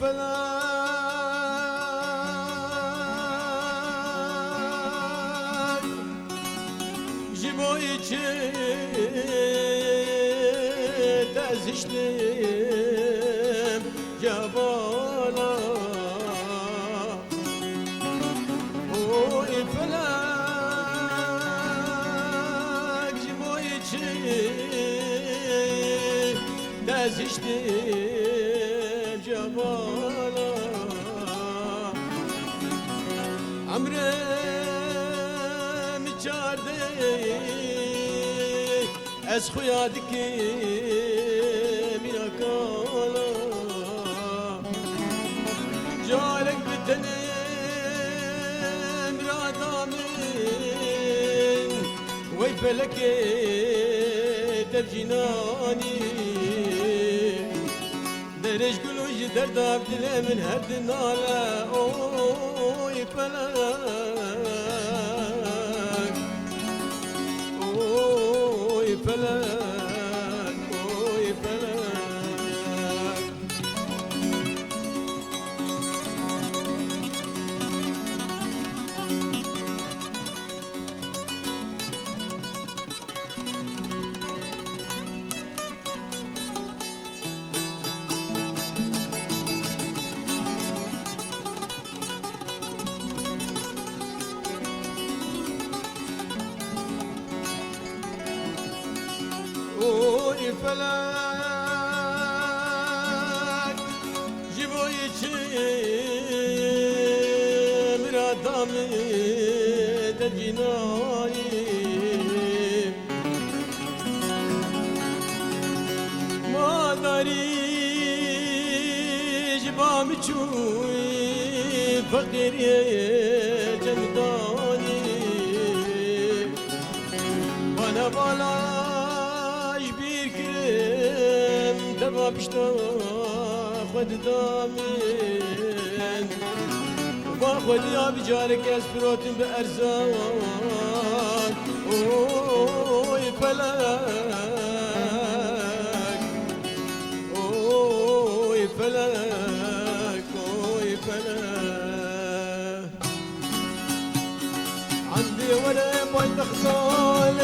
فلان جبوي چه دزشتم جبالا اوی فلان جبوي چه دزشتم جبالا عمرم چارده از خویا دکیم یا کالا جارک بتنم را دامن وی فلکه تبجینانی درش گلوش درداب دل من هر دنالا اوی فلک اوی فلک اوی فلک اوی فلک جبوی چه مرا دامه دجینایی مادری جبام چوی فقیری جمدانی bana بالاش بیر کرم تبا پشتا خود دامن با خودی آبی جارک از پروتین به ارزان اوی فلک اوی فلک اوی فلك عندي ولا باي تخزان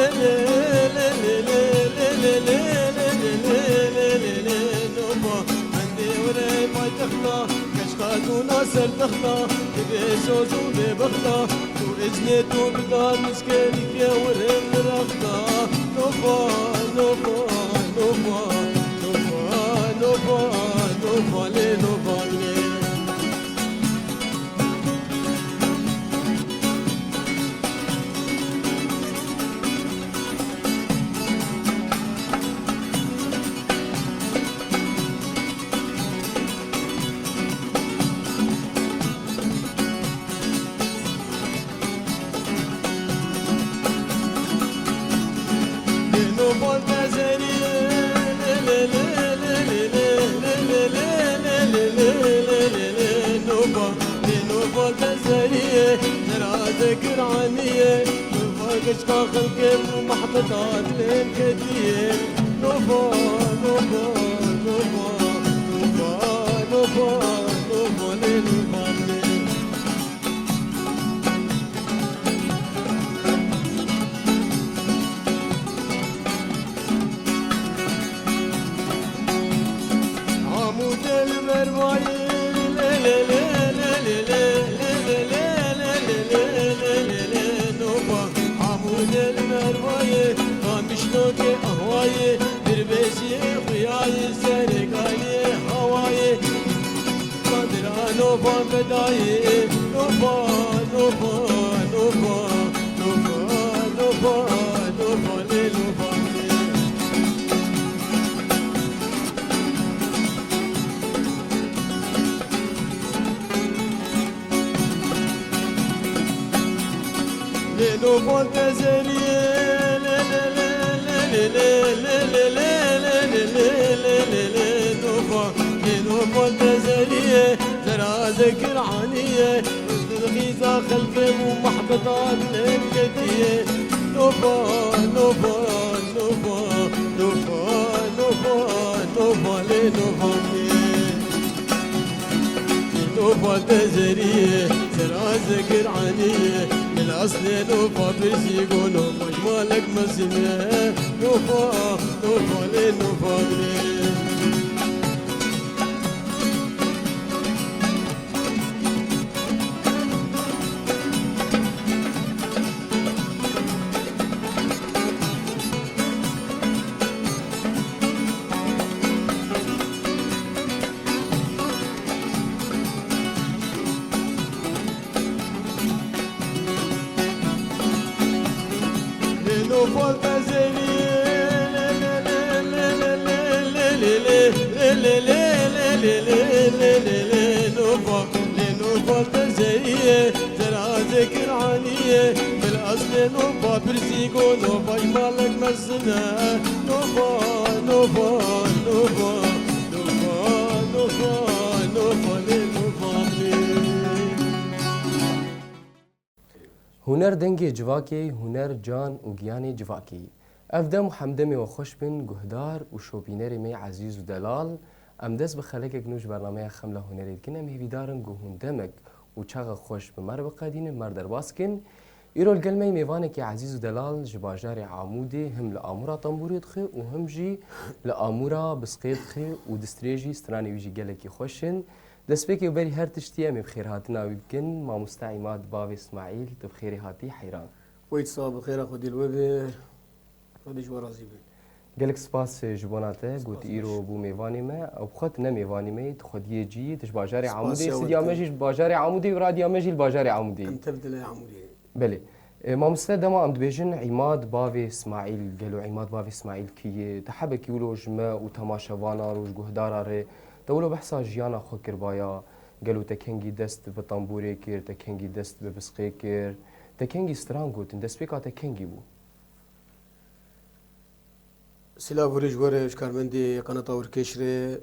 عندي ولا باي تخزان كشخات وناصر تخزان بيسوس وببخزان وإجنيت وبدار مسكينك يا ورم رخزا نوفا نوفا نوفا نوفا نوفا نوفا لنوفا ذكر عنيه وفاقش خلقي ومحبطات للكديه نوفا نوفا نوفا نوفا نوفا نوفا للنوفا عمود المرواي المرواية قامشلوك أهواية بربشي خياي سرقاية هواية قادر نوفا بداية نوفا نوفا نوفا نوفا نوفا نوفا لنوفا لنوفا تزريه نوفا تزريه زرع ذكر عنيه الغيزة خلقي ومحبطات للكديه نوفا نوفا نوفا نوفا نوفا نوفا لنوفا نوفا تزريه سراز كرعانيه من اصل نوفا برزيقو نوفا جمالك مسميه نوفا نوفا لنوفا ليه ذكر عنيه بالاصل نوفا برزيقو نوفا جمالك مزنا نوفا نوفا نوفا نوفا نوفا نوفا لنوفا هنر دنگی جواکی هنر جان و گیانی جواکی افدم و حمدمی و خوش بن گهدار و شوبینری می عزیز و دلال ام دست بخلق گنوش برنامه خمله هنرید کنه میویدارن گهوندمک و چاق خوش به مر بقدین مر در باسکن ایرول گلمی میوانه که عزیز و دلال جباجار عمودی هم لامورا طنبورید خو و هم جی لامورا بسقید خو و دستریجی سترانی ویجی گلکی خوشن دست بکی و بری هر تشتیه می بخیر هاتنا ویبکن ما مستعیمات باوی اسماعیل تبخیری هاتی حیران ويت صاب خير خدي الوبي خدي جو رازي بي گلک سپاس جبوناته گوت ایرو بو میوانی ما او بخوت نمیوانی ما خودی جی تش باجار عمودی سدیا مجی باجار عمودی و رادیا مجی باجار عمودی انت بدل يا عمودي بله ما مستعد ما ام دبيجن عماد باوي اسماعيل قالوا عماد باوي اسماعيل كي تحبك يقولوا جما وتماشا وانا روج جهدار تقولوا بحسا جيانا خو كربايا قالوا تكنجي دست بطنبوري كير تكنجي دست ببسقي كير تكنجي سترانغوت دست بيكا تكنجي بو سلا فريج ورش كارمندي قناة وركشري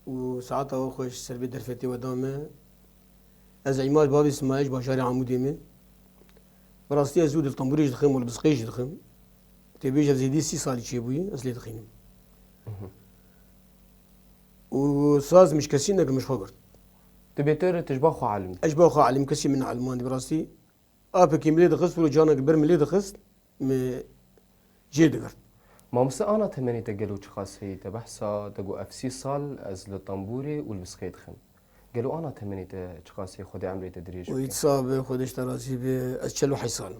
وساعتها خوش سلبي درفتي ودامه از عماد بابي اسماعيل باشاري عمودي مي براستي ازود الطنبوريج دخم والبسقيج دخم تبيج زيدي 6 سالي تشيبوي ازلي دخينم وساز مش كسينك مش خبرت تبيتر تشبخو عالم اشبه خو علم كسي من علمان دي براستي ابك ملي دخست ولا جانا كبر ملي دخست م جيدغر ما مسا انا تمني تقالوا تشخاصي تبحسا تقو افسي صال از لطنبوري والبسقي دخم قالوا انا تمني تشخاصي خدي عمري تدريج ويتصاب خدش تراسي بأشلو حيصال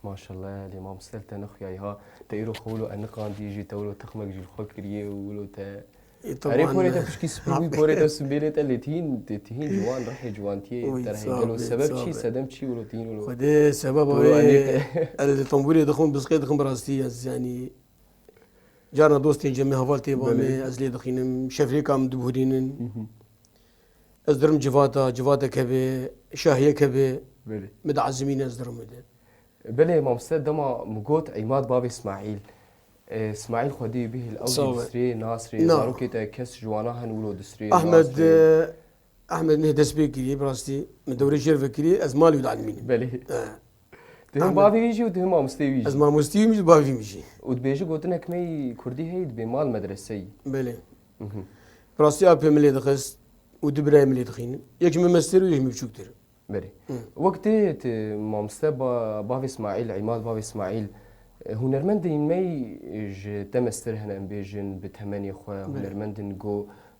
ما شاء الله اللي ما مستلت نخيا يها تيرو خولو انقان دي جي تولو تخمك جي الخكريه ولو تا طبعا بوريتا بشكي سبوي بوريتا سبيلتا اللي تهين جوان رحي جوان تي ترى قالوا السبب شي سدم شي ولو تهين ولو خدي سبب الطنبوري دخون بسقي دخون براستي يعني جارنا دوستي جمي هفالتي بامي ازلي دخينم شفري كام دبورينن ازدرم جفاتا كبي شاهيه كبي بلي مدعزمين ازدرم ده بلي ما مستد دما مقوت عماد بابي اسماعيل خدي به الاول دسري ناصري زاروكي كس جوانا هنولو دسري احمد نه دسبيكي براستي من دوري شير فكري ازمال يدعمين بلي تهم بابي يجي وتهم ما مستوي يجي ازما مستوي مش بابي يجي ودبيجي قلتنا كمي كردي هيد بمال مدرسي بلي براستي ابي ملي دخست ودبراي ملي دخين يك ممستر ويك مبشوكتر بلي وقت ما مستوى بابي اسماعيل عماد بابي اسماعيل هنرمند مي تمستر هنا بيجن بتمني خو هنرمند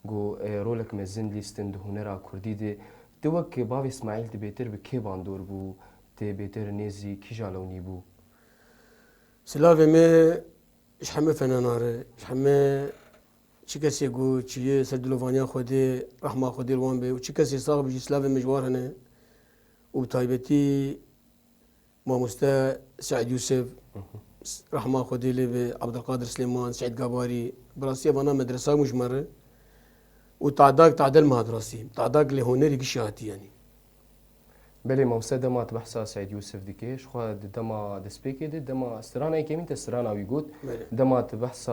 جو رولك مزن ليستند هنرا كردي دي توك بابي اسماعيل تبيتر بكي باندور بو تبيتر نيزي كي جالوني بو سلافي مي شحمه فنانار شحمه چیکسی گو چیه سردلوانیا خودی رحمه خودی روان به و چیکسی صاحب جسلاف مجوار هنه و تایبتی ماموستا سعید یوسف رحمه خودی لی به عبدالقادر سلیمان سعید قباری براسي وانا مدرسة مجمرة تعدل مع دراسي تعداك لهنري قشاتي يعني بله موسى دما تبحث سعيد يوسف ديكيش خو دما دسبيكي دما استرانا كيمين تسترانا ويقول دما تبحث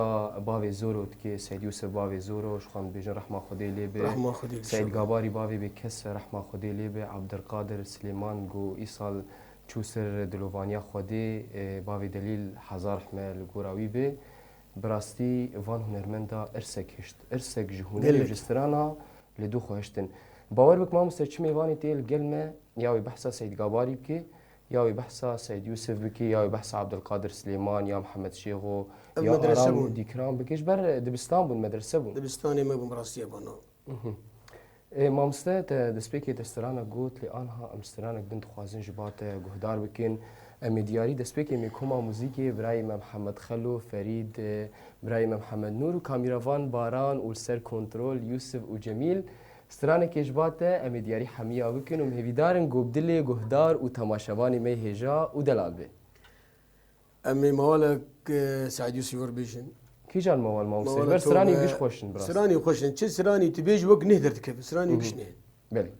بافي زورو تكي سعيد يوسف بافي زورو شخان بيجن رحمه خدي ليبي سعيد قباري بافي بكس رحمه خدي ليبي عبد القادر سليمان جو ايصال چوسر دلوانيا خدي بافي دليل حزار حمل قراوي بي براستي فان هنرمندا ارسك هشت ارسك جهوني جسترانا لدو خوشتن باور بك ما مستشفى ميواني تيل قلمه ياوي بحثا سيد قاباري بكي ياوي بحثا سيد يوسف بكي ياوي بحثا عبد القادر سليمان يا محمد شيخو يا مدرسة آرام بون. ديكرام بكيش بر دبستان بون مدرسة بون دبستاني ما بمراسية بنا. ما مستت دسبيكي تسترانا قوت لآنها امسترانا بنت خوازن جبات جهدار بكين مدياري دسبيكي ميكوما موزيكي براي محمد خلو فريد براي محمد نور وكاميرافان باران والسر كنترول يوسف وجميل استرانا كيجباته مدياري حمية بكين ومهبيدارن قوبدلي جهدار وتماشباني مي هجا ودلال بي أمي موالك سعد يوسف وربيشن. كي جان موال ما مستت موالك بر سراني توبة- بيش خوشن براس سراني خوشن شو سراني تبيج وقت نهدر تكف سراني وقش نه. بلي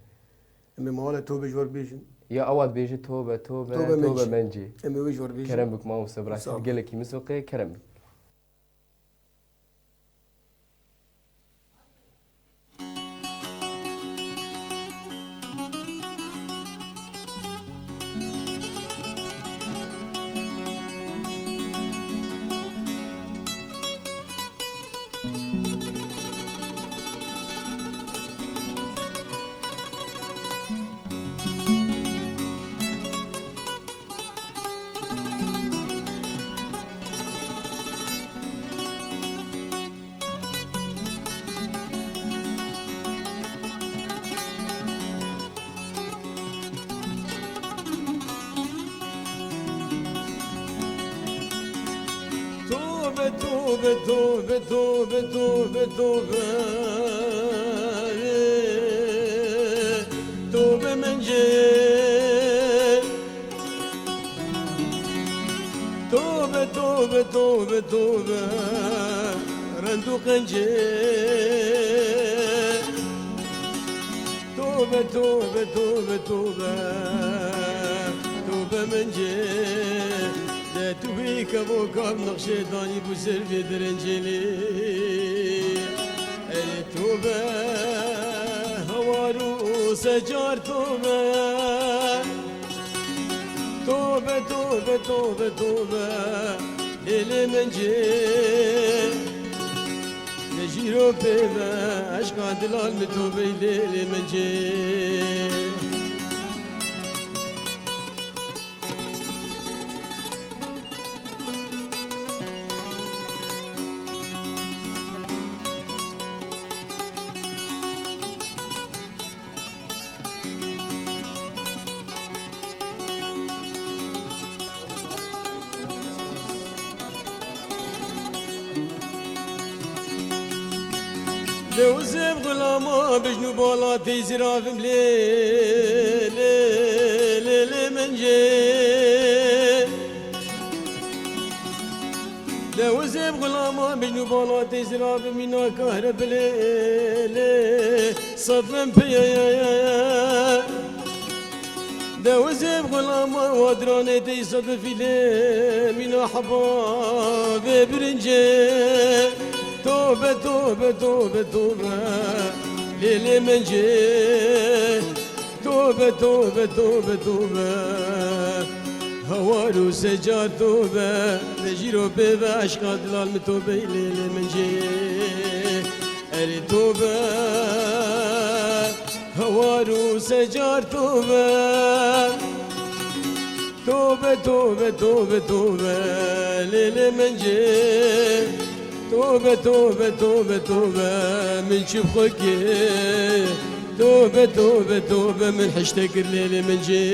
أمي موالك توبة وربيشن. يا أواد بيجي توبة توبة توبة توبة منجي. منجي أمي ويش وربيشن. كرم بك ما مستت براس صعب. قال لك يمسوقي كرم بك توبة توبة توبة توبة توبة توبة توبة من جيل توبة توبة توبة توبة رندو قنجيل توبة توبة توبة توبة توبة من جيل لا تويك ابو كاب نقشيطاني بوسر في درنجلي توبة هوارو سجار توبة توبة توبة توبة توبة ليلي من جيل نجيرو بيبا عشقا دلال متوبة ليلي من جيل لو زيب غلاما بجنو بالا تيزرافم لي من جي لو زيب غلاما بجنو بالا تيزرافم منا كهرب لي صدمن بيا لو زيب غلاما ودراني تيصد في لي منا حباب برنجي توبة توبة توبة توبة ليلي من جي توبة توبة توبة توبة هوارو سجار توبة نجيرو بيبا عشقا دلال متوبة ليلي من جي أري توبة هوارو سجار توبة توبة توبة توبة توبة ليلي من جي توبة توبة توبة توبة من شوف خوكي توبة توبة توبة من حشتك الليل من جي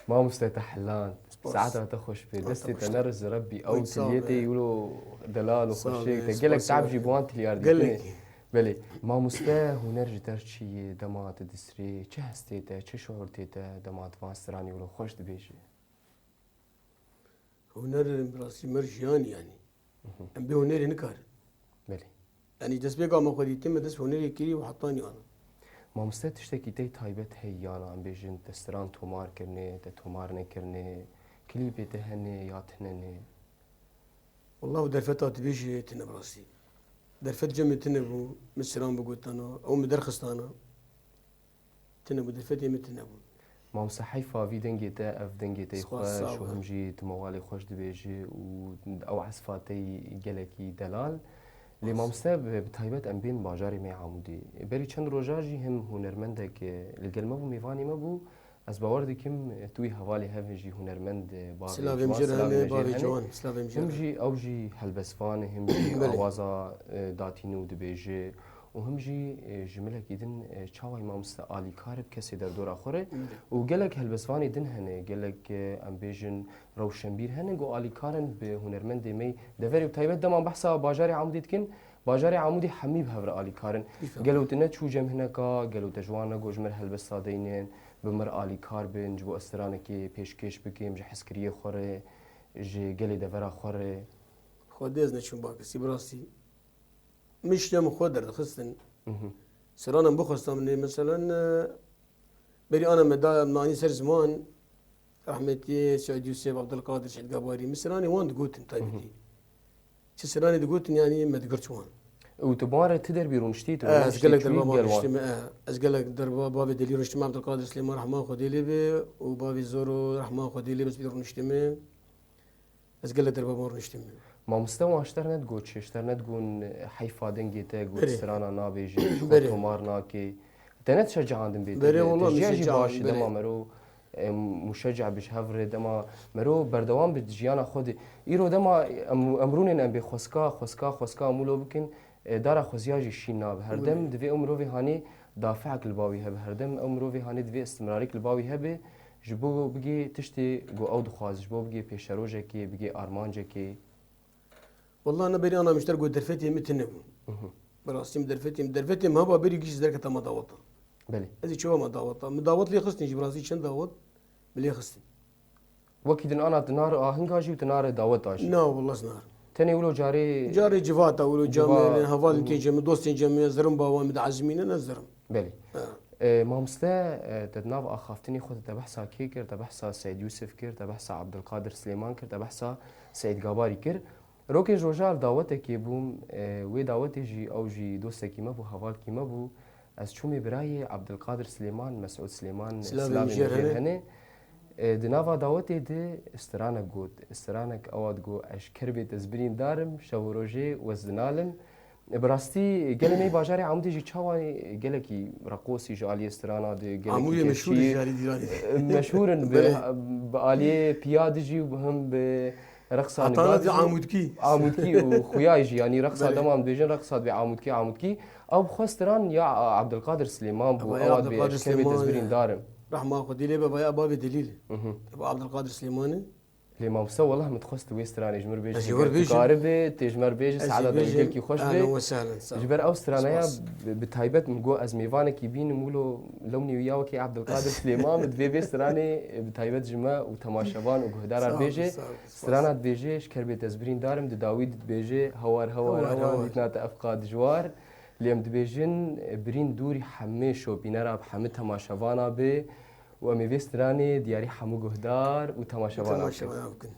ما مستيتح حلان ساعتها تخش في دستي تنرز ربي او كليتي يقولوا دلال وخشيك تقول لك تعب جيبوانت اللي قال لك بله ما مسته هنر درچی دمات دسری چه هستیده چه شعورتیده دمات واسرانی ولو خوش دبیشی هنر براسي مرجيان يعني ام به هنر نكار بله يعني دس بيقا ما خدي تم دس هنر كيري وحطاني انا ما مسته تشتكي تي تایبت هیانا ام بیجن دستران تومار کرنه تومار نکرنه کلیبی تهنه یا تهنه والله درفتا تبيش تنا براسي درفت جمع تنبو مسران بقول انا او مدرخص انا تنبو درفت يم تنبو مامسا حیفا وی دنگی تا اف دنگی تا سپاس خوش و ساوه. همجی تموالی خوش دبیجی و او عصفاتی گلکی دلال لی مامسا بتایبت ام بین باجاری می عمودی بری چند روزاجی هم هنرمنده که لگل ما بو میوانی ما بو از باور دکم توی حوالی هفنجی هنرمند باقی سلاوی مجر هنه باوی جوان سلاوی مجر همجی اوجی هلبسفان همجی بله. آوازا داتینو دبیجی و همجی جمله کیدن چاوی مامستا آلی کارب کسی در دور آخره و گلک هلبسفانی دن هنه گلک ام بیجن روشنبیر هنه گو آلی کارن به هنرمند می دوری و تایبت دمان بحثا باجاری عمودی کن باجاری عمودی حمیب هفر آلی کارن گلو تنه چو جم هنکا گلو تجوانا گو جمر هلبستا دینین بمر آلی کار بن جبو استرانه که پیشکش بکیم جه حسکریه خوره جه گلی دورا خوره خود از نشون باکسی براستی مشتم خود در خستن سرانم بخواستم نه مثلا بری انا مدا مانی سر زمان رحمتي سعود يوسف عبد القادر شد قباري مثلا وان دقوتن طيبتي شو سراني دقوتن يعني ما تقرش وان و تباره تدر بیرونشتی تو ازقلك دربا ما نجتمع ازقلك دربا بابي دليل نجتمع عبد القادر سليمان رحمه خدي لي بي وبابي زورو رحمه خدي لي بس بيرو نجتمع ازقلك دربا ما نجتمع ما مستوى اشترنت گو اشترنت گون حیفا دنگی تا گو بله. سرانا نابیجی بله. تومار ناکی تنت شجعاندن بیت بله والله تشجيعي مشجع، باش بله. دما مرو مشجع بش هفر دما مرو بردوام بجيانا خود ايرو دما امرون ام بخسكا مولو بكن دارا خوزياجي شينا بهردم دفي امرو في هاني دافعك الباوي هب هردم امرو في هاني دفي استمراريك الباوي هب جبو بگی تشتی گو او دخواز جبو بگی پیشروجه کی بگی آرمانجه کی والله انا بري انا مشترك درفتي متنبو براسي درفتي ما هو بري جيش دركه ما داوطه بله هذه شو ما داوطه مداوط لي خصني براسي شن داوط ملي خصني وكيد انا تنار اهنگاجي وتنار دعوت داش لا والله سنار تاني ولو جاري جاري جفاتا ولو جامع جفا. هوال تي جامع دوستي جامع زرم باوا متعزمين انا زرم بله مامستا تدناف اخافتني خود تبحثا كي كر تبحثا سيد يوسف كر تبحثا عبد القادر سليمان كر تبحثا سيد قباري كر روكي جوجار دعوتك يبوم وي دعوتي جي او جي دوستك ما بو حوال كي ما بو از چومي براي عبد القادر سليمان مسعود سليمان سلام مجير هنه دنافا دعوتي دي استرانك قود استرانك اواد قو اشكر بيت ازبرين دارم شو روجي وزنالم براستي قال مي باجاري عمودي جي تشاواني قالكي رقوسي جالي استرانا دي قالكي عمودي مشهور جاري ديراني مشهور بآلية بيادجي وهم برقصة عطانا دي عمودكي وخيايجي يعني رقصة بله. تمام بيجن رقصة بعمودكي او بخستران يا عبد القادر سليمان بو أبا يا اواد عبد القادر باشكال بيت ازبرين سليمان. دارم راح ما اخذ لي بابا يا بابي دليل ابو عبد القادر سليماني لما مستوى والله متخست ويستراني جمر بيج أجمر بيج. قاربه تجمر بيج سعادة دلكي خوش اهلا بي وسهلا جبر اوسترانيا سباس. بتايبت من جو از ميفانك يبين مولو لوني وياوكي عبد القادر سليمان دفي بيستراني بتايبت جما وتماشبان وجهدار بيجي استرانا بيجي شكر بيت ازبرين دارم داويد بيجي هوار ديتنا افقاد جوار ليم دبيجن برين دوري حميشو بينرا بحمد تماشبانا بي وامي بيستراني دياري حمو جهدار وتماشبانا بي يمكن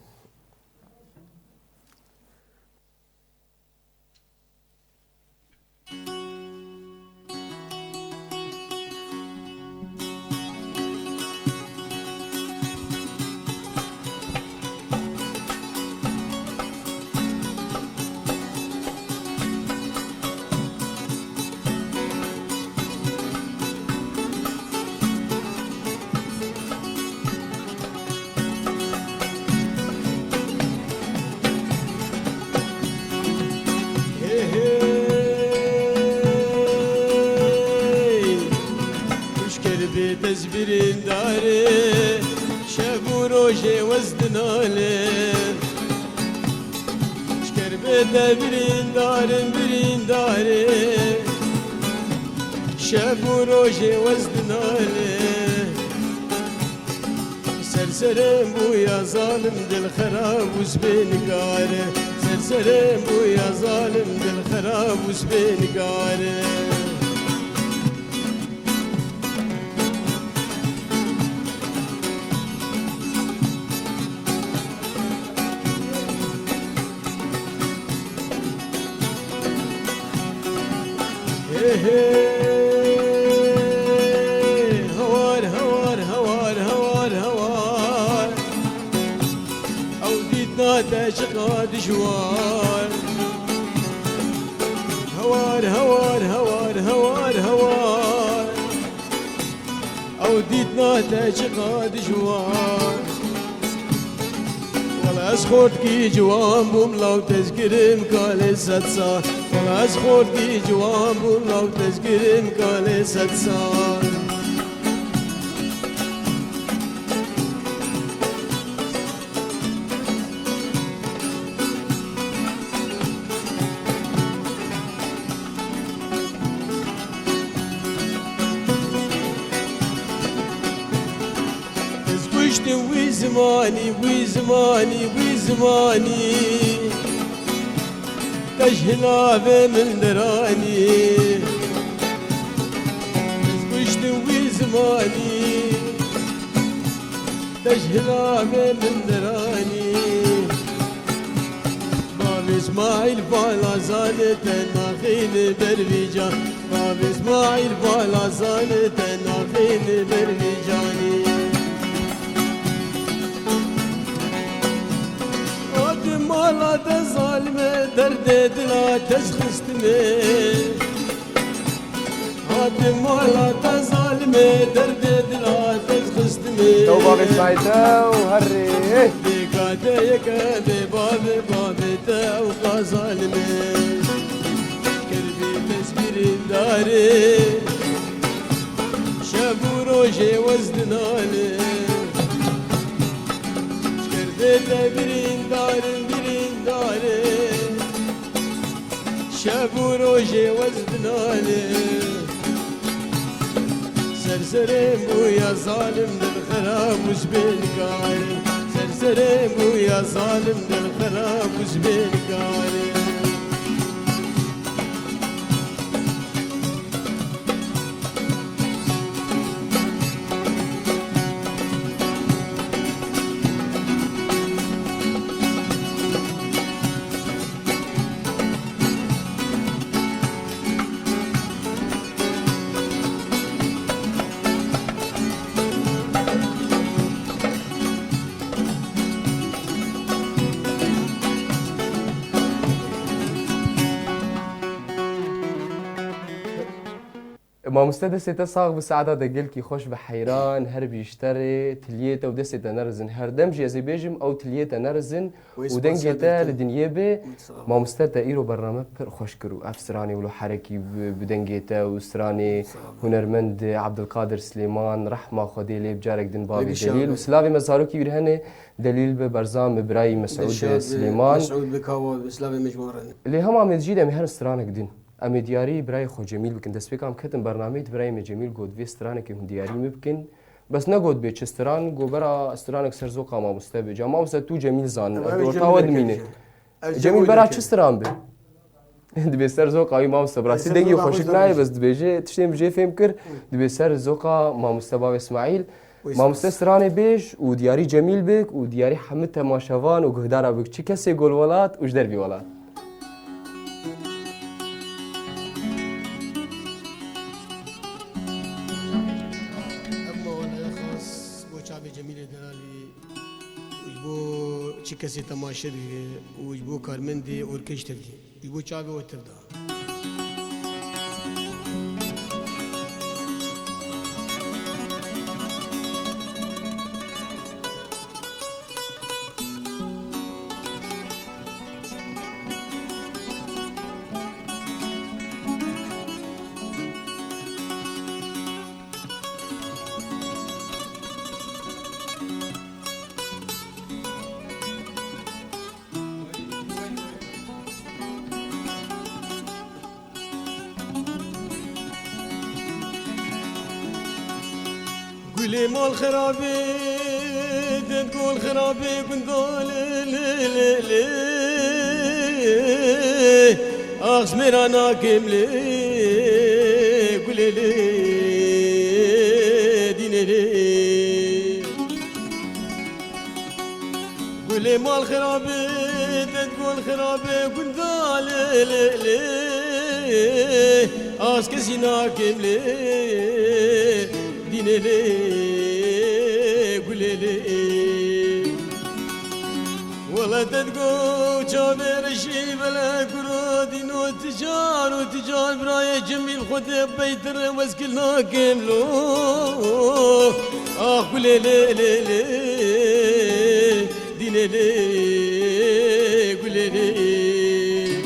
تزبرين داري شابو روجي وزدنالي شكر بيتا برين داري شابو روجي وزدنالي سرسرم بويا ظالم دل خراب وزبين قاري سرسرم بويا ظالم دل خراب وزبين قاري هوار تشقى دجوار هوار هوار هوار هوار هوار او ديتنا تشقى دجوار والله اسخوت كي جوان بوم لو تذكر مكالي ستسار والله اسخوت كي جوان بوم لو تذكر مكالي ستسار وزماني وزماني وزماني تجهلا من دراني وشت وزماني تجهلا من دراني باب اسماعيل بالا زانت ناخين بربيجان باب اسماعيل بالا زانت ناخين بربيجاني مالا تظالمه درد دلا تزخستمه هات مالا تظالمه درد دلا تزخستمه توبة بسمعيته وهري بقاده يكاد باب بابته وقظالمه كربي تسبير داري شابو روجي وزدنانه شكربته برين داري شابو روجي وزدناني سرسرين بويا ظالم للخراب وزبين قاري سرسرين بويا ظالم للخراب وزبين قاري ما مستدسته صاغ بسعادة دقل كي خوش بحيران هرب يشتري تليته ودسته نرزن هردم جيزي بيجم او تليته نرزن ودنجته لدنيا بي ما مستدته ايرو برنامج بر خوش كرو افسراني ولو حركي بدنجته وسراني هنرمند عبد القادر سليمان رحمه خديلي بجارك دين بابي دليل وسلافي مزاروكي يرهنه دليل ببرزام ابراهيم مسعود سليمان مسعود بكاوى سلافي مجمورن اللي هم متجيده مهر استرانك دين ام دیاری برای خو جمیل بکن دست بکم کتم برنامه برای می جمیل گود وی استرانه که هم دیاری میبکن بس نگود به چستران گو برا استرانک سرزو قاما مستبه جاما مست تو جمیل زان دورتا ود مینه جمیل برا چستران به دبی سرزو قاوی ما مستبراسی دنگی خوشک نای بس دبیجه تشتیم بجه فهم کر دبی سرزو قا ما مستبا اسماعیل ما مسترانه بیش و دیاری جمیل بک و دیاری حمد تماشاوان و گهدارا بک چی کسی گل ولات وش دربی ولات کسی تماشا دیگه وجبو کارمندی ارکستر دی وجبو چاوی وتر دا قولي مال خرابي تقول خرابي كنقول لي أخسمر أنا كملي قولي لي ديني لي قولي مال خرابي تقول خرابي كنقول لي أخسمر كملي ديني قولي لي ولا تدقو جابر الشي بلا كرودين وتجار براي جميل خد بيتر واسكلنا كملو اخ لي لي لي لي دين لي قول لي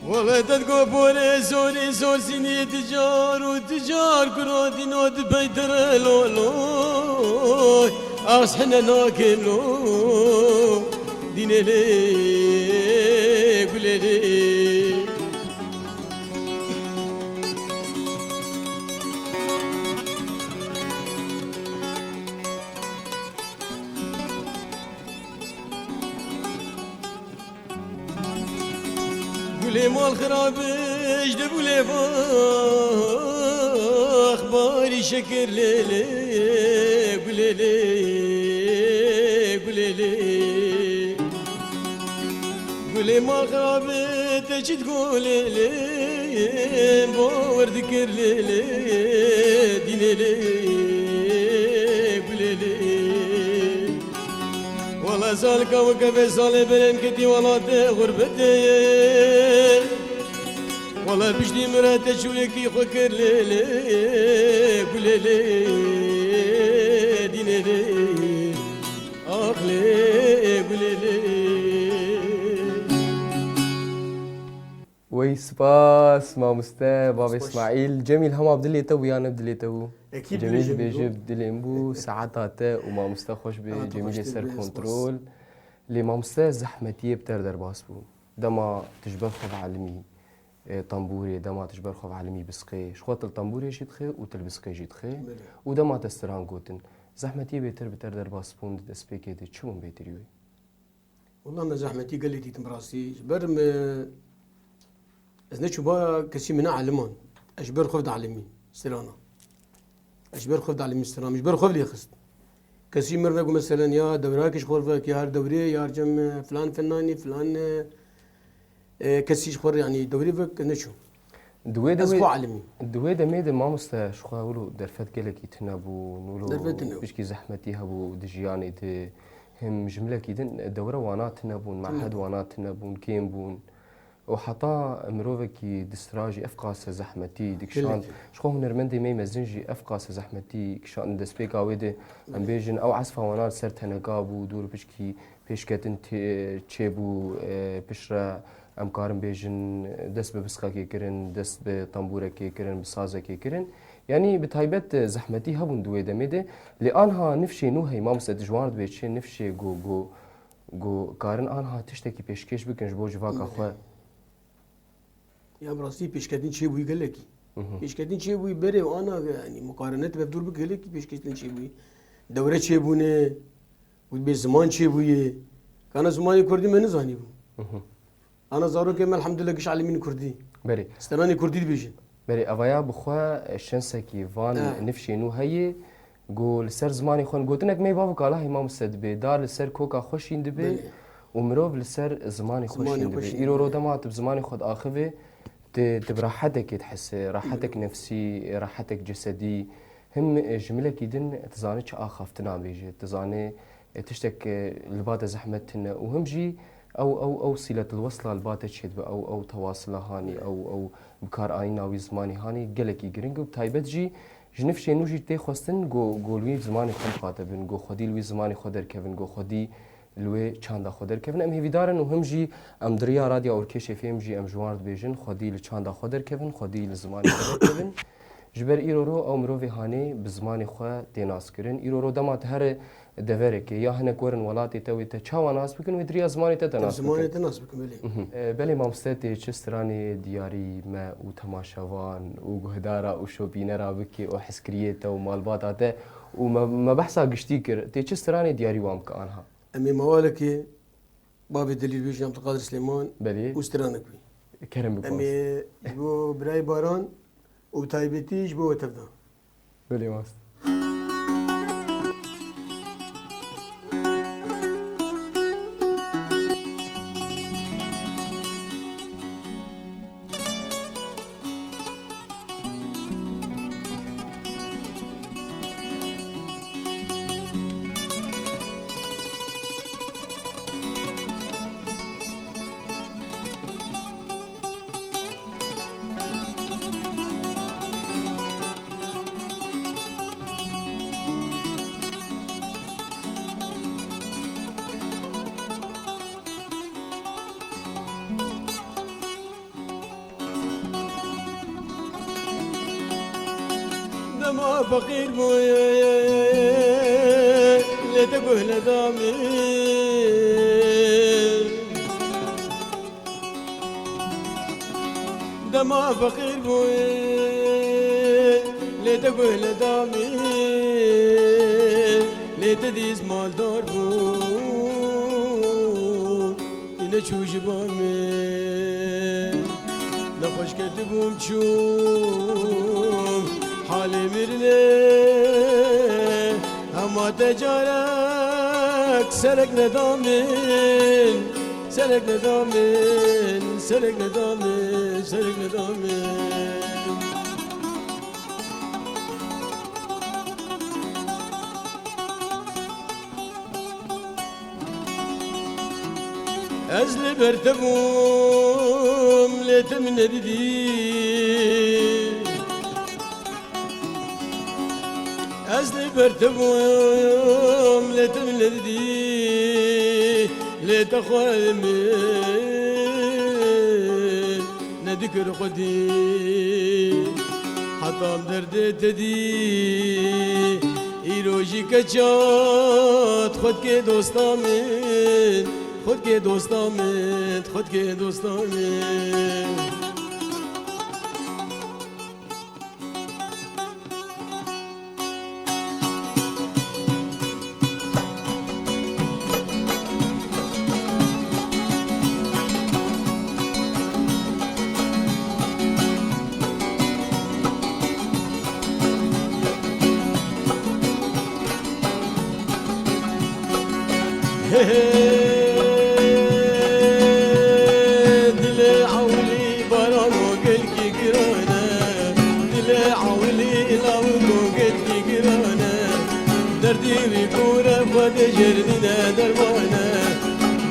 ولا تدقو بولي زوري زور سيني تجار كرودين وتبيتر لولو أصحنا ناكلو ديني لي قولي لي قولي مال خرابش دبولي اخباري شكر ليلي قولي لي قولي ما خرابي تجي تقولي لي باور ذكر لي ديني لي قولي لي والله سالك وكفي سالي برين كتي والله دي غربتي والله بجدي مراتي شويكي خكر لي قولي لي ديني لي أخلي قولي لي وي سباس ما مستا بابا اسماعيل جميل هم عبد الله تو ويانا عبد الله تو اكيد جميل بيجي عبد الله امبو ساعتها تا وما مستا خوش بجميل يسر كنترول اللي ما مستا زحمتيه بتر درباس بو دما تجبر خف علمي طنبوري دما تجبر خف علمي بسقي شخوت الطنبوري جيت خي وتلبسقي جيت خي ودما تستران قوتن زحمتي بيتر درباس بون دسبيكي دي شوم بيتريوي والله ما زحمتي قال لي تمراسي برم ازني شبا كسي من علمان اجبر خفض علمي سرانا اجبر خفض علمي سرانا اجبر خفض لي خست كسي مرة مثلا يا دوراكش خورفك يا دوري يا رجم فلان فناني فلان كسي خور يعني دوري فك نشو دوي اسبوع علمي دوي ده ميد ما مستا شخوا ولو درفت قالك يتنابو نولو بشكي زحمتي هبو دجياني دي هم جملة كيدن الدورة وانات تنابون معهد وانات تنابون كيم بون وحطا مروفكي دستراجي افقاس زحمتي ديكشان شخو هنرمندي مي مزنجي افقاس زحمتي كشان دسبيكا ويدي ام بيجن او عصفا وانات سرت هنقابو دور بشكي بيشكتن تشيبو بشرا ام كارم بيجن دس ببسقا كي كرن دس بطنبوره كي كرن بسازه كي كرن يعني بتايبت زحمتي هبون دوي دميده لانها نفشي نو هي ما مسد جوارد بيتشي نفشي جو كارن انها تشتكي بيشكيش بكنج بو جواكا خو يا براسي بيشكتين شي بوي قال لك بيشكتين شي بوي بري وانا يعني مقارنات بفدور بك قال لك بيشكتين شي بوي دوره شي بونه ودبي زمان شي بوي كان زماني كردي من زاني بو انا زارو كمال الحمد لله قش علمين كردي بري استراني كردي بيجن بري افايا بخوا الشنسكي فان نفشي نو هي قول سر زماني خون قلتنك مي بابك الله ما مسد بي دار السر كوكا خوشين دبي ومروف لسر زماني خوشين دبي ايرو رو دمات بزماني خود اخذه براحتك تحس راحتك نفسي راحتك جسدي هم جمله كيدن تزاني اخافتنا بيجي تزاني تشتك لبات زحمتنا وهم جي او صله الوصله البات تشد او تواصل هاني او بكار اينا وي زماني هاني قالك يجرينغ بتايبت جي جنف شي نوجي تي خوستن جو لوي زماني خم خاطبن جو خدي لوي زماني خدر كيفن جو خدي لوي چاندا خدر كيفن ام هيدارن وهم جي ام دريا راديو اوركيش فيم جي ام جوارد بيجن خدي لچاندا خدر كيفن خدي لزماني خدر كيفن جبر ايرورو او مروفي هاني بزماني خو تيناس كرن ايرورو دمات هر دفرك يا هنا كورن ولاتي توي تشاوا ناس بكن ودريا زماني تناس زماني تناس بكن بلي مامستي چستراني دياري ما وتماشاوان وغدارا وشوبينرا بكي وحسكريته ومالباتاته وما بحثا قشتيكر تي چستراني دياري وامك انها امي موالك بابي دليل بيجي عبد القادر سليمان بلي وسترانك كرم بكم امي جو براي باران وتايبتي جبو تبدا بلي ماست دما فقير بوي لا تقول دامي دما فقير بوي لا تقول دامي لا تديز مال دار بو إنا شو جبامي نخوش كتبهم تشوم حالي مرني هما تجارك سرق ندامين سرق ندامين سرق ندامين سرق ندامين أزل برتبوم لتمن ددي أزل برتبوم لتمن ددي لتخوال من نذكر خدي حطام درد تدي إيروجي كجات خد के दोस्ता में خود के दोस्तों में خود के दोस्तों में دردي بكورة خود جردنا درمانا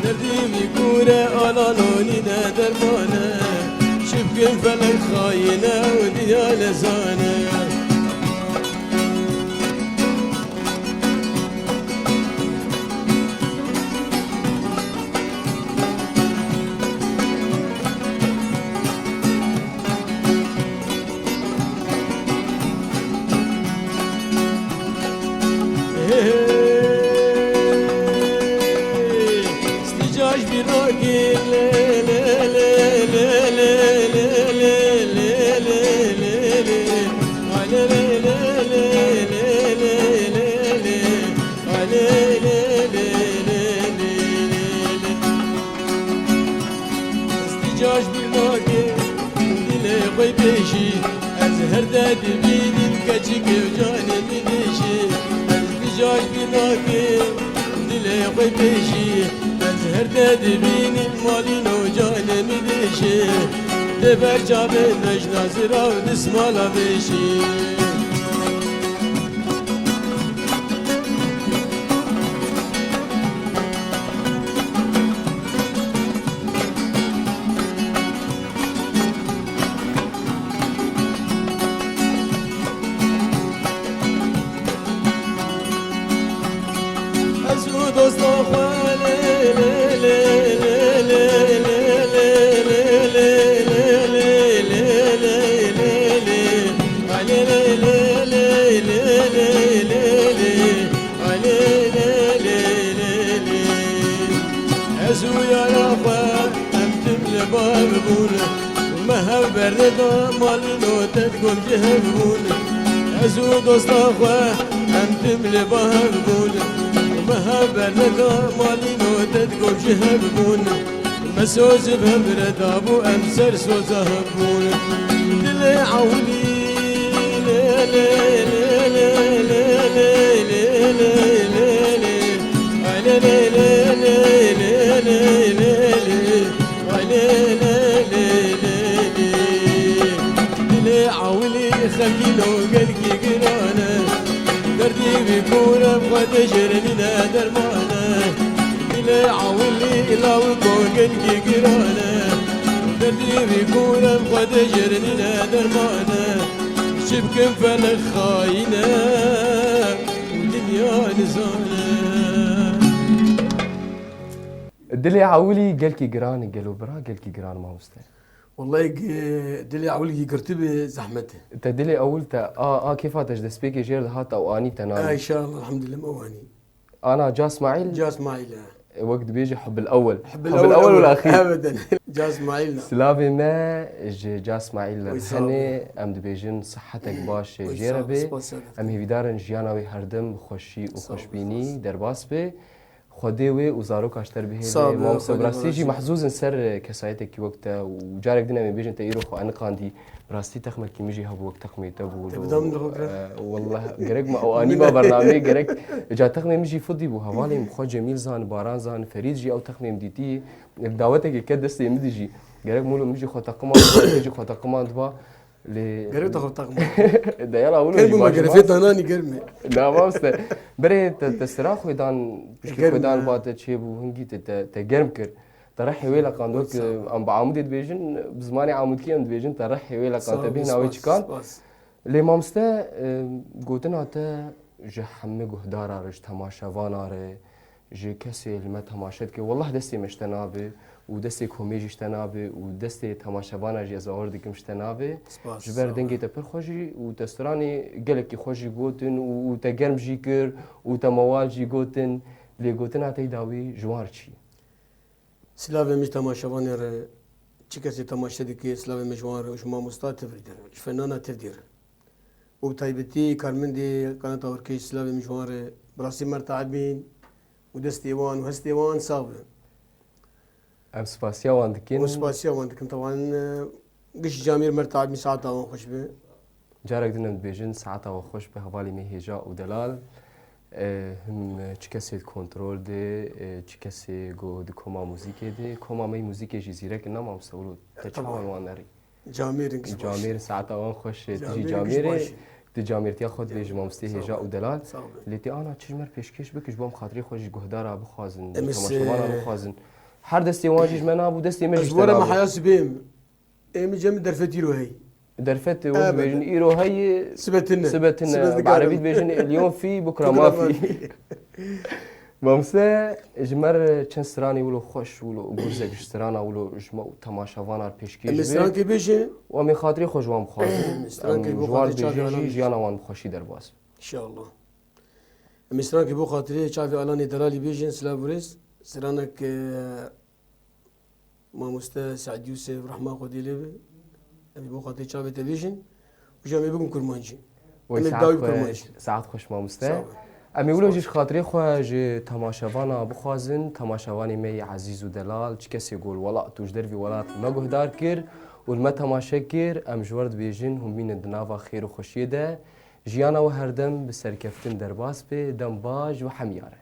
دردي بكورة ألانوننا درمانا شبكن فلك خاينة ودنيا لزانا استجاج براقي لا لا لا لا لا لا لا لا لا لا استجاج براقي دلي خوي بيشي أزهر داد بيدي كجيك وجاني بديشي جاي بناكي دلي خوي بيشي أزهر داد بيني مالينو جاني مديشي دبر جابي نجنا زرا ودسمالا بيشي دوستان خاله له ازو يا رفا امتم لبابون ومهو بردا مالينو تدقل جهبون ازو دوستان خوا امتم لبابون مهابر لدا مالينو تدقل جهبون مسوز بهبرد ابو امسر سوزهبون دلي عولي لي لي لي لي لي لي لي دلي عولي خليلو قلقي قرانا دردي بكورة بغد جرننا درمانا دلي عولي لو قلقي قرانا دردي بكورة بغد جرننا درمانا شبكن فلك خاينة ودنيا نزانا الدلي عولي قالكي قران قالوا برا قالكي قران ما مستاهل والله دلي عولي قرتبي زحمته. تدلي اولتا كيف هاتش دسبيكي جير هات او اني تنام. ان شاء الله الحمد لله مواني. انا جا اسماعيل. جا اسماعيل وقت بيجي حب الاول. حب الاول والاخير. ابدا. جا اسماعيل. سلافي ما جا اسماعيل هني ام دبيجن صحتك باش جيربي ام هيدارن جياناوي هردم خوشي وخوشبيني درباس بي خديوي وزاروك اشتر به مام سبراستيجي محظوظ سر كسايتك وقتها وجارك دينا من بيجن تيرو خو انا قاندي براستي تخمك كي ميجي هب وقت تخمي تبو والله غرق ما او اني ما برنامج غرق جا تخمي ميجي فضي بو حوالي مخو جميل زان باران زان فريد جي او تخمي مديتي دعوتك كدست يمديجي غرق مولو ميجي خو تقما ميجي خو تقما دبا لي غرق تخو تقما ده يلا اولو كلمه ما غرفت اناني قرمي لا ما است بري تسرا خدان بشكل خدان بات تشيبو هنجي تجرم كر ترحي ويلا قاندوك ام بعمود ديفيجن بزماني عمود كي ام ديفيجن ترحي ويلا قان تبينا ويش كان لي مامستا قوتنا تا جحمي قهدارا رج تماشا واناره جي كسي لما تماشت كي والله دستي مشتنابي ودستي كوميجي اشتنابي ودستي تماشاوانا جي زاور ديكم اشتنابي جبر دنگي تا پر خوشي وتستراني قالك خوشي قوتن وتجرم جيكر وتموال جي قوتن لي قوتن هاتي داوي جوارشي سلاوي مش تماشاوانا ر چيكسي تماشا ديكي سلاوي مجوار وشما مستات تفردر فنانا تفدير وتايبتي كارمندي قناة توركي سلاوي مجوار براسي مرتعبين ودستي وان وهستي وان صابر ام سباسيا واندكين وسباسيا واندكين طبعا قش جامير مرتعب من ساعتها وخش به جارك دنا بيجن ساعتها وخش به حوالي مهيجا ودلال هم چكسي كنترول دي چكسي جو دي كوما موزيكي دي كوما مي موزيكي جي زيرك نما مسولو تشاور وانري جامير ساعتها وان خوش تجي جامير دي جامير تاخذ لي جمامستي هيجا ودلال ليتي انا تشمر پیشکش بکش بام خاطري خوش گهدارا بخازن تماشاوانا بخازن هر دستي واجج منا ابو دستي مجي ازورا ما حياس بيم ايمي جم درفتي رو هي درفت بيجن ايرو هي سبتنا بعربي بيجن اليوم في بكره ما في مامسا جمر چن سراني ولو خوش ولو غورزك سرانا ولو جمع تماشاوانا پیشکش مستران كي بيجي و من خاطري خوش وام خازن مستران كي بو جوار خاطري بيجي جيانا وان خوشي درباس ان شاء الله مستران كي بو خاطري شافي علاني دلالي بيجن سلافوريس سرانك ما مستا سعد يوسف رحمه خدي لي ابي بو خاطري شافي تلفزيون وجامي بكم كرمانجي ساعت خوش ما مستا امی ولو جیش خاطری خو جی تماشاوانا بخوازن تماشاوانی می عزیز و دلال چه کسی گول ولا توش دروی ولا نگهدار کر و ما تماشا کر ام جورد بیجن هم بین دناوا خیر و خوشی ده جیانا و هردم به سرکفتن درباس به دم باج و حمیاره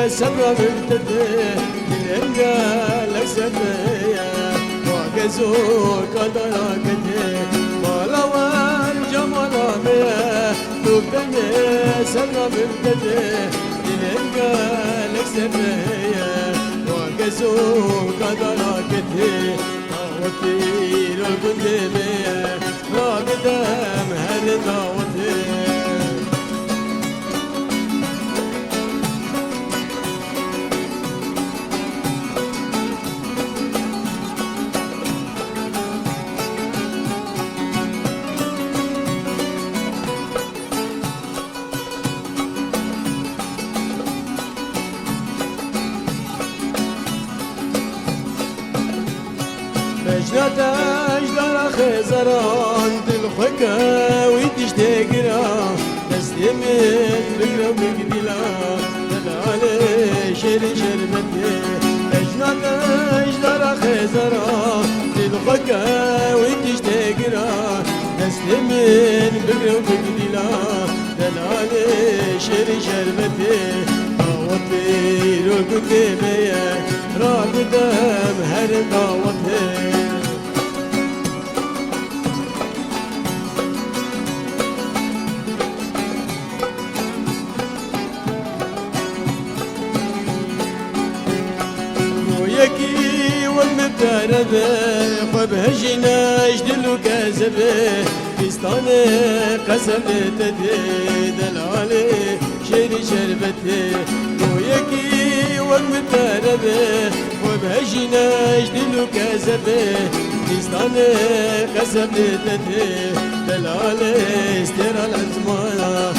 سبرا بنتدي للانجال سبيا وقزور قدرا كدي مالوان جمالا بيا تبدني سبرا بنتدي للانجال سبيا وقزور قدرا كدي وطير القندي بيا رابدام هردا وطير مجنات أجدار خزران تلخكا ويدش تقرا دستي من بقرا بقبلا دلالي شري شربتي مجنات أجدار خزران تلخكا ويدش تقرا دستي من بقرا بقبلا دلالي شري شربتي القديمة رابدهم هر دعوته ويكي والمبتربة وبهجنا جدلو كذبة فستانة قسمة تدي دلالي شيري شربتي ويكي والمبتربة وبهجنا جدلو كذبة فستانة قسمة تدي دلالي استرى الأزمانة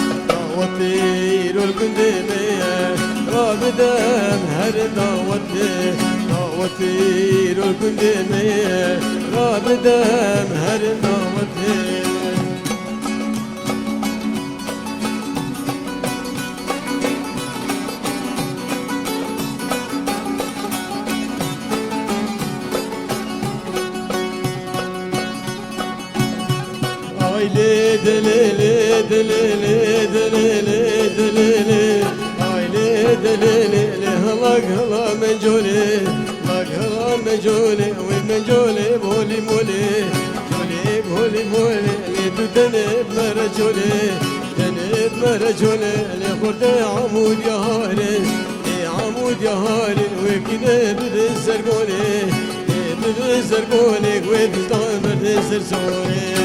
وطير القندمية رابدم هر دعوتي وطير القندمية رابدم هر دعوتي دليلي دليلي دليلي دليلي عيني دليلي هلاك هلا منجولي هلاك هلا منجولي ومنجولي بولي مولي جولي بولي مولي اللي تدنب مرجولي تنب مرجولي اللي خرد عمود يا هاري عمود يا هاري وكنا بدزرقولي بدزرقولي وبدان بدزرزولي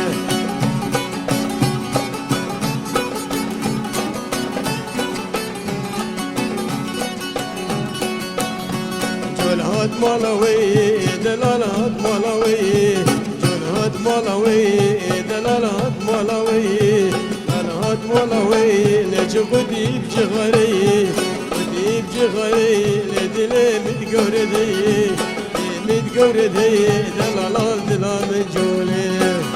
جلهات مالوي دلالات مالوي جلهات مالوي دلالات مالوي دلالات مالوي ليش بدي بجغري بدي بجغري لدلي متقوردي متقوردي دلالات دلال مجولي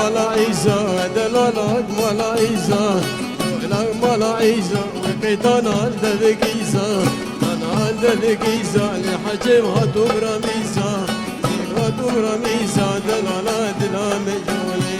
مالا عيسى دلالات مالا عيسى دلالات مالا عيسى وكيتانا دلك عيسى انا دلك عيسى لحجم هاتوم رميسى هاتوم رميسى دلالات دلال مجولي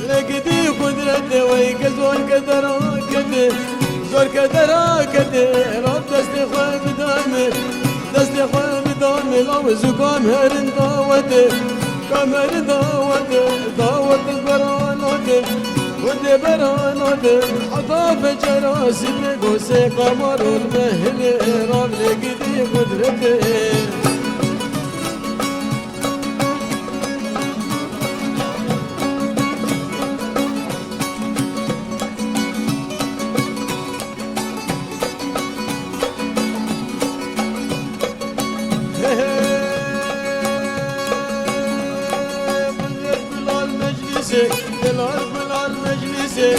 لقدي قدرتي ويقزون قدرا كدي زور قدرا كدي رب دستي خوي بدامي دستي خوي بدامي لو زقام هرن داوتي قام هرن داوتي داوتي برانوتي ودي برانوتي عطاف جراسي بقوسي قمر المهل رب لقدي قدرتي دلال بلال مجلسي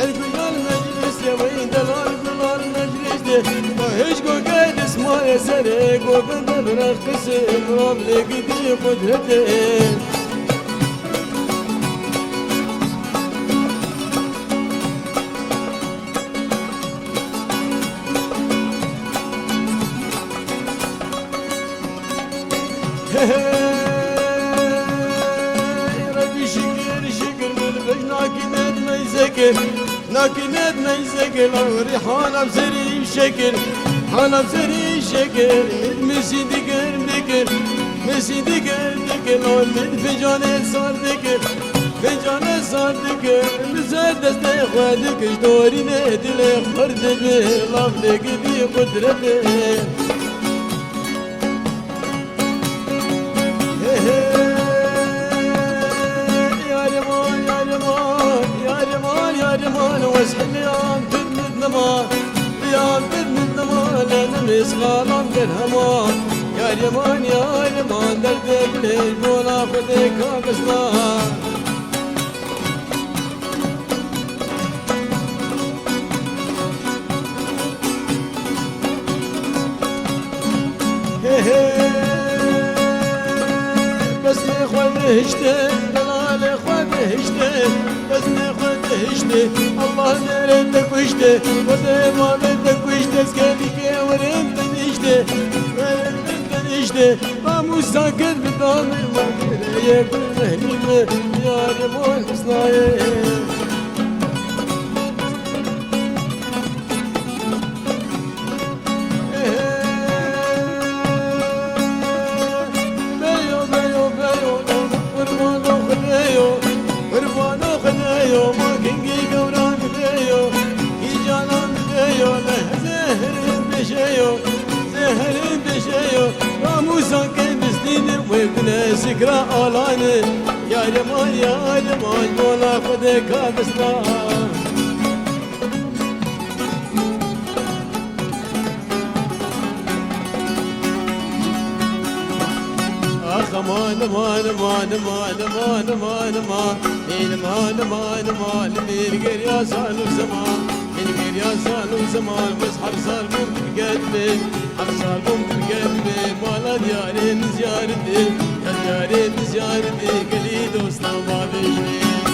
البلال مجلسي وين دلال بلال مجلسي وهيش قو قاعد اسمع يا سرق وبندر القسم رب لقدي قدرتي ناكنت ميزكل ريحانة بسري بشكل حانا بسري شكل مسي دكر دكر مسي دكر دكر من فجانة صار دكر فجانة صار دكر مزاد دستي خدك شدوري نهدل خرد بلاف لقدي قدرتي يا واسحل يا تدمد نما يا تدمد نما لنا مسخالا بالهما يا رمان درد بليل بولا خدك كاكسنا بس نخوة بهشته دلال خوة بهشته بس نخوة بهشته الله نردك وشته وده ما بدك وشته سكالي ورم تنشته ورم تنشته ما ساكت بدام ما كده يكون مهنيمة يا رمون مصنايه سكرة آلاني يا رمان يا رمان مولا خدك بسنا آخ مان مان مان مان مان مان مان مان مان مان ميرقر يا سالو زمان ميرقر يا سالو زمان بس حرصال ممكن قلبي حرصال ممكن قلبي مالا ديارين زيارتي ديارين زيارتي قلي دوسنا ما بيجي